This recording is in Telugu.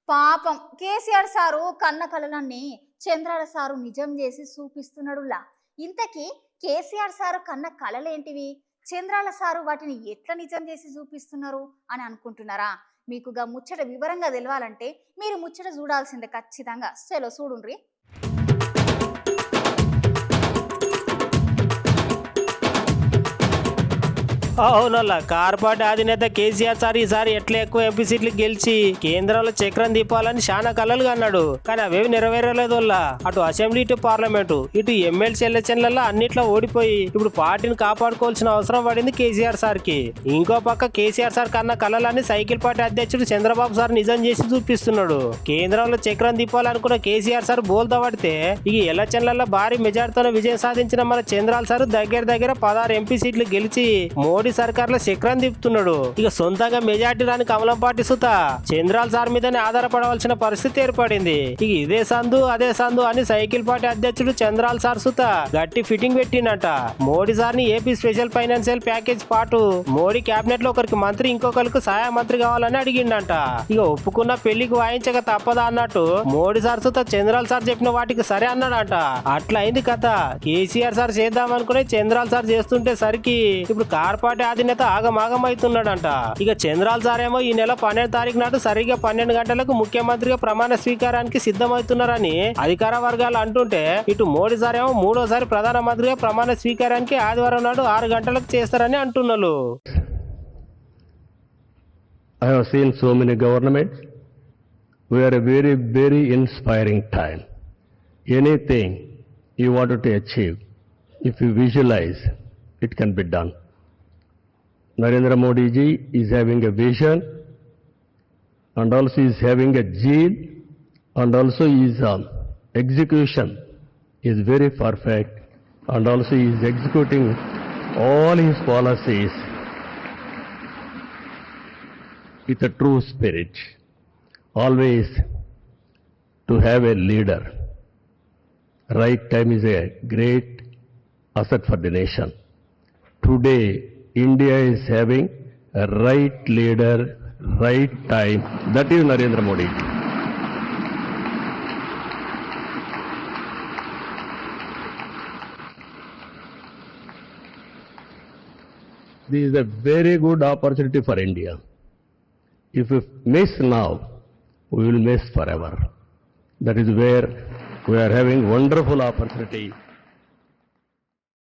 పాపం కేసీఆర్ సారు కన్న కలలన్నీ చంద్రాల సారు నిజం చేసి చూపిస్తున్నాడులా. ఇంతకీ కేసీఆర్ సారు కన్న కలలేంటివి, చంద్రాల సారు వాటిని ఎట్లా నిజం చేసి చూపిస్తున్నారు అని అనుకుంటున్నారా? మీకుగా ముచ్చట వివరంగా తెలవాలంటే మీరు ముచ్చట చూడాల్సిందే ఖచ్చితంగా. సెలో చూడుండ్రి. అవునల్లా కార్పాటి అధినేత కేసీఆర్ సార్ ఈసారి ఎట్లా ఎక్కువ ఎంపీ సీట్లు గెలిచి కేంద్రంలో చక్రం దీపాలని చాలా కలలుగా అన్నాడు. కానీ అవేవి నెరవేరలేదు. అటు అసెంబ్లీ ఇటు పార్లమెంటు ఇటు ఎమ్మెల్సీ ఎలక్షన్లలో అన్నిట్లో ఓడిపోయి ఇప్పుడు పార్టీని కాపాడుకోవాల్సిన అవసరం పడింది కేసీఆర్ సార్ కి. ఇంకో పక్క కేసీఆర్ సార్ కన్నా కలలని సైకిల్ పార్టీ అధ్యక్షుడు చంద్రబాబు సార్ నిజం చేసి చూపిస్తున్నాడు. కేంద్రంలో చక్రం దీపాలనుకున్న కేసీఆర్ సార్ బోల్తా పడితే ఈ ఎలక్షన్లలో భారీ మెజార్టీతో విజయం సాధించిన మన చంద్రాల సార్ దగ్గర 16 ఎంపీ సీట్లు గెలిచి మోడీ సర్కార్లో చక్రం తిప్పుతున్నాడు. ఇక సొంతంగా మెజార్టీ రాని కమలం పార్టీ సుత చంద్రాల సార్ మీదనే ఆధారపడవలసిన పరిస్థితి ఏర్పడింది. ఇక ఇదే సందు అదే సందు అని సైకిల్ పార్టీ అధ్యక్షుడు చంద్రాల సార్ సుత గట్టి ఫిట్టింగ్ పెట్టినట. మోడీ సార్ ని ఏపీ స్పెషల్ ఫైనాన్షియల్ ప్యాకేజ్ పాటు మోడీ కేబినెట్ లో ఒకరికి మంత్రి ఇంకొకరికి సహాయ మంత్రి కావాలని అడిగిండంట. ఇక ఒప్పుకున్న పెళ్లికి వాయించక తప్పదా అన్నట్టు మోడీ సార్ సుత చంద్రాల సార్ చెప్పిన వాటికి సరే అన్నాడంట. అట్లా అయింది కథ. కేసీఆర్ సార్ చేద్దామనుకునే చంద్రాల సార్ చేస్తుంటే సరికి ఇప్పుడు కార్పాటి అధినేత ఆగమాగం అవుతున్నాడంట. ఇక చంద్రాల సార్ ఏమో ఈ నెల 12 తారీఖు నాడు సరిగ్గా 12 గంటలకు ముఖ్యమంత్రిగా ప్రమాణ స్వీకారానికి సిద్ధమవుతున్నారని అధికార వర్గాలు అంటుంటే, ఇటు మోడీ సార్ ఏమో మూడోసారి ప్రధానమంత్రిగా ప్రమాణ స్వీకారానికి ఆదివారం నాడు 6 గంటలకు చేస్తారని అంటున్నారు. I have seen so many governments. We are a very inspiring time. Anything you wanted to achieve, if you visualize, it can be done. Narendra Modi ji is having a vision, and also is having a zeal, and also his execution is very perfect, and also he is executing all his policies with a true spirit. Always to have a leader. Right time is a great asset for the nation. Today, India is having a right leader, right time. That is Narendra Modi. This is a very good opportunity for India. If we miss now, we will miss forever. That is where we are having wonderful opportunity